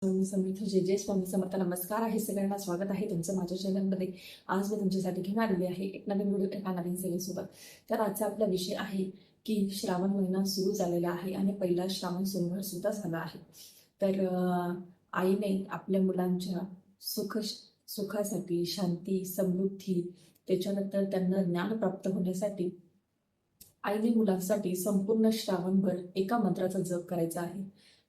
स्वामी समर्थ. जय जय स्वामी समर्थ. नमस्कार आहे सगळ्यांना, स्वागत आहे तुमचं माझ्या चॅनलमध्ये. आज मी तुमच्यासाठी घेऊन आलेली आहे एक नवीन व्हिडिओ एका नवीन सेवेसोबत. तर आजचा आपला विषय आहे की श्रावण महिना सुरू झालेला आहे आणि पहिला श्रावण सोमवार सुद्धा झाला आहे. तर आईने आपल्या मुलांच्या सुखासाठी, शांती, समृद्धी, त्याच्यानंतर त्यांना ज्ञान प्राप्त होण्यासाठी आईने मुलांसाठी संपूर्ण श्रावणभर एका मंत्राचा जप करायचा आहे.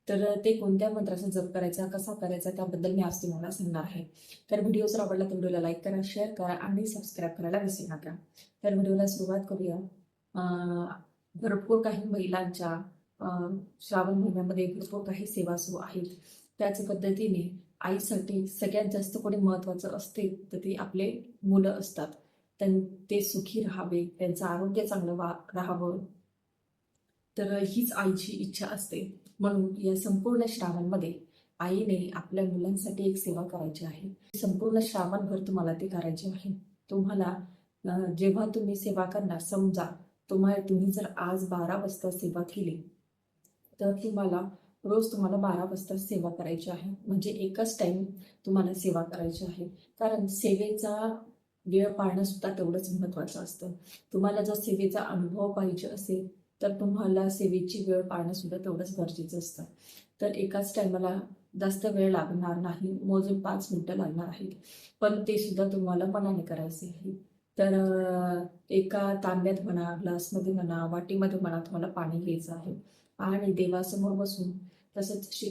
तर ते कोणत्या मंत्राचा जप करायचा, कसा करायचा, त्याबद्दल मी आज तुम्हाला सांगणार आहे. तर व्हिडिओ जर आवडला तर व्हिडिओला लाईक करा, शेअर करा आणि सबस्क्राईब करायला विसरू नका. तर व्हिडिओला सुरुवात करूया. भरपूर काही महिलांच्या श्रावण महिन्यामध्ये भरपूर काही सेवा सुरू आहेत. त्याच पद्धतीने आईसाठी सगळ्यात जास्त कोणी महत्त्वाचं असते तर ते आपले मुलं असतात. ते सुखी राहावे, त्यांचं आरोग्य चांगलं राहावं, तर हीच आईची इच्छा असते. म्हणून या संपूर्ण श्रावणमध्ये आईने आपल्या मुलांसाठी एक सेवा करायची आहे. संपूर्ण श्रावणभर तुम्हाला ते करायचे आहे. तुम्हाला जेव्हा तुम्ही सेवा करणार, समजा तुम्ही जर आज 12 वाजता सेवा केली तर रोज तुम्हाला 12 वाजता सेवा करायची आहे. म्हणजे एकच टाइम तुम्हाला सेवा करायची आहे. कारण सेवेचा वेळ पाळणं सुद्धा तेवढंच महत्त्वाचं असतं. तुम्हाला जर सेवेचा अनुभव पाहिजे असेल तर तुम्हाला सेवेची वेळ पाळणं सुद्धा तेवढंच गरजेचं असतं. तर एकाच टायमाला जास्त वेळ लागणार नाही, मोजून 5 मिनिटं लागणार आहेत, पण ते सुद्धा तुम्हाला मनाने करायचे आहे. तर एका तांब्यात म्हणा, ग्लासमध्ये म्हणा, वाटीमध्ये म्हणा, तुम्हाला पाणी घ्यायचं आहे आणि देवासमोर बसून, तसंच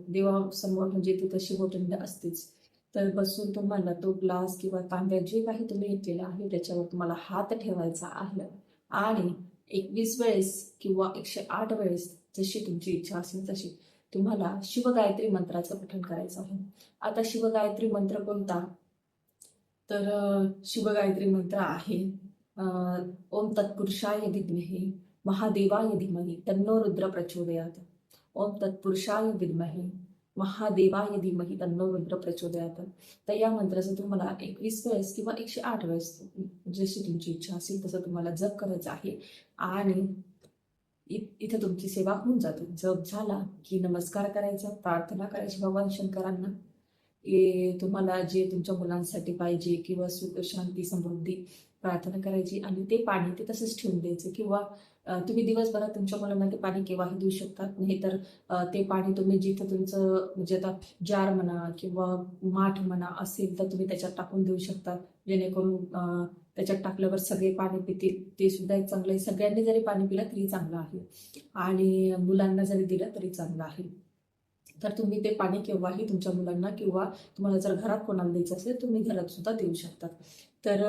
देवासमोर म्हणजे तिथं शिवपिंड असतेच, तर बसून तुम्हाला तो ग्लास किंवा तांब्या जे काही तुम्ही घेतलेलं आहे त्याच्यावर तुम्हाला हात ठेवायचा आहे आणि 21 वेळेस किंवा 108 वेळेस जशी तुमची इच्छा असेल तशी तुम्हाला शिवगायत्री मंत्राचं पठण करायचं आहे. आता शिवगायत्री मंत्र कोणता? तर शिवगायत्री मंत्र आहे ओम तत्पुरुषाय विद्महे महादेवाय धीमहि तन्नो रुद्र प्रचोदयात. ओम तत्पुरुषाय विद्महे महादेवाय धीमहि तन्नो रुद्र प्रचोदयात. तर या मंत्राचं तुम्हाला 21 वेळेस किंवा 108 वेळेस जशी तुमची इच्छा असेल तसं तुम्हाला जप करायचं आहे आणि इथे तुमची सेवा होऊन जाते. जप झाला की नमस्कार करायचा, प्रार्थना करायची भगवान शंकरांना. तुम्हाला जे तुमच्या मुलांसाठी पाहिजे किंवा सुख शांती समृद्धी प्रार्थना करायची आणि ते पाणी ते तसंच ठेवून द्यायचं. किंवा तुम्ही दिवसभरात तुमच्या मुलांना ते पाणी केव्हाही देऊ शकतात. नाही तर ते पाणी तुम्ही जिथं तुमचं म्हणजे आता जार म्हणा किंवा माठ म्हणा असेल तर तुम्ही त्याच्यात टाकून देऊ शकता, जेणेकरून त्याच्यात टाकल्यावर सगळे पाणी पितील. ते सुद्धा एक चांगलं आहे. सगळ्यांनी जरी पाणी पिलं तरी चांगलं आहे आणि मुलांना जरी दिलं तरी चांगलं आहे. तर तुम्ही ते पाणी केव्हाही तुमच्या मुलांना किंवा तुम्हाला जर घरात कोणाला द्यायचं असेल तुम्ही घरात सुद्धा देऊ शकता. तर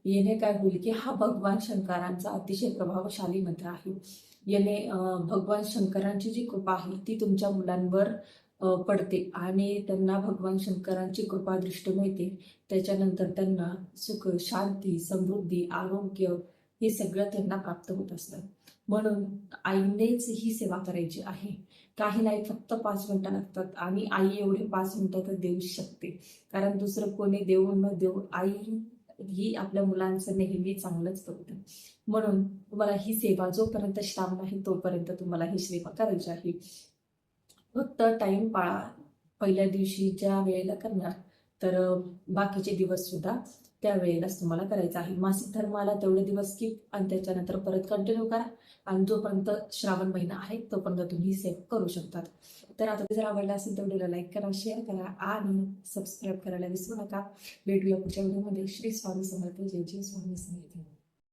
याने काय होईल की हा भगवान शंकरांचा अतिशय प्रभावशाली मंत्र आहे. याने भगवान शंकरांची जी कृपा आहे ती तुमच्या मुलांवर पडते आणि त्यांना भगवान शंकरांची कृपा दृष्टी मिळते. त्याच्यानंतर त्यांना सुख, शांती, समृद्धी, आरोग्य हे सगळं त्यांना प्राप्त होत असतं. म्हणून आईनेच ही सेवा करायची आहे. काही नाही, फक्त 5 मिनिटं लागतात आणि आई एवढे 5 मिनिटं तर देऊ शकते. कारण दुसरं कोणी देऊ न देऊ आई ही आपल्या मुलांचं नेहमी चांगलंच करते. म्हणून तुम्हाला ही सेवा जोपर्यंत श्रावण आहे तोपर्यंत तुम्हाला ही सेवा करायची आहे. फक्त टाइम पाळा. पहिल्या दिवशी ज्या वेळेला करणार तर बाकीचे दिवस सुद्धा त्या वेळेलाच तुम्हाला करायचं आहे. मासिक धर्माला तेवढे दिवस स्किप आणि त्याच्यानंतर परत कंटिन्यू करा आणि जोपर्यंत श्रावण महिना आहे तोपर्यंत तुम्ही सेव करू शकतात. तर आता जर आवडला असेल तर व्हिडिओला लाईक करा, शेअर करा आणि सबस्क्राईब करायला विसरू नका. भेटूया पुढच्या व्हिडिओमध्ये. श्री स्वामी समर्थ. जय जय स्वामी समर्थ.